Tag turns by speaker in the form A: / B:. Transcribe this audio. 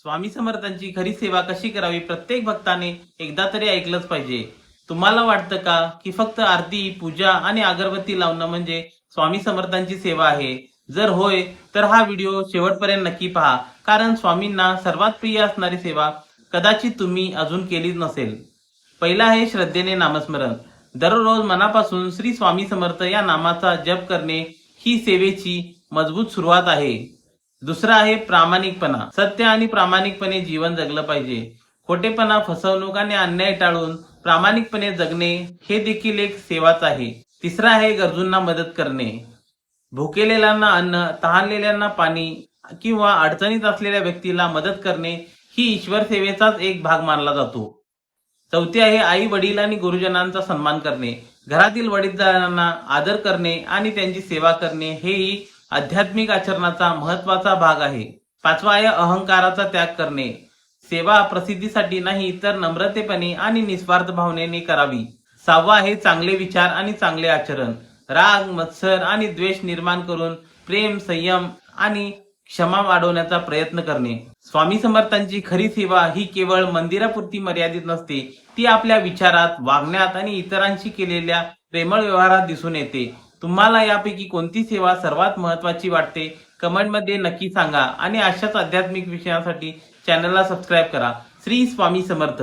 A: स्वामी समर्थांची खरी सेवा कशी करावी प्रत्येक भक्ताने एकदा तरी ऐकलंच पाहिजे। तुम्हाला वाटतं का की फक्त आरती, पूजा आणि अगरबत्ती लावणं म्हणजे स्वामी समर्थांची सेवा आहे? जर होय तर हा व्हिडिओ शेवटपर्यंत नक्की पहा, कारण स्वामींना सर्वात प्रिय असणारी सेवा कदाचित तुम्ही अजून केलीच नसेल। पहिला आहे श्रद्धेने नामस्मरण। दररोज मनापासून श्री स्वामी समर्थ या नामाचा जप करणे ही सेवेची मजबूत सुरुवात आहे। दुसरा आहे प्रामाणिकपणा। सत्य आणि प्रामाणिकपणे जीवन जगलं पाहिजे। खोटेपणा, फसवणूक आणि अन्याय टाळून प्रामाणिकपणे जगणे हे देखील एक सेवाच आहे। तिसरा आहे गरजूंना मदत करणे। भुकेलेल्यांना अन्न, तहानलेल्यांना पाणी किंवा अडचणीत असलेल्या व्यक्तीला मदत करणे ही ईश्वर सेवेचाच एक भाग मानला जातो। चौथे आहे आई वडील आणि गुरुजनांचा सन्मान करणे। घरातील वडीलधाऱ्यांना आदर करणे आणि त्यांची सेवा करणे हेही आध्यात्मिक आचरणाचा महत्वाचा भाग आहे। पाचवा आहे अहंकाराचा त्याग करणे। सेवा प्रसिद्धीसाठी नाही तर नम्रतेपणे आणि निस्वार्थ भावनेने करावी। सहावा आहे चांगले विचार आणि चांगले आचरण। राग, मत्सर आणि द्वेष निर्माण करून प्रेम, संयम आणि क्षमा वाढवण्याचा प्रयत्न करणे। स्वामी समर्थांची खरी सेवा ही केवळ मंदिरापुरती मर्यादित नसते, ती आपल्या विचारात, वागण्यात आणि इतरांशी केलेल्या प्रेमळ व्यवहारात दिसून येते। तुम्हाला यापैकी कोणती सेवा सर्वात महत्वाची वाटते कमेंटमध्ये नक्की सांगा आणि अशाच आध्यात्मिक विषयांसाठी चॅनलला सबस्क्राईब करा। श्री स्वामी समर्थ।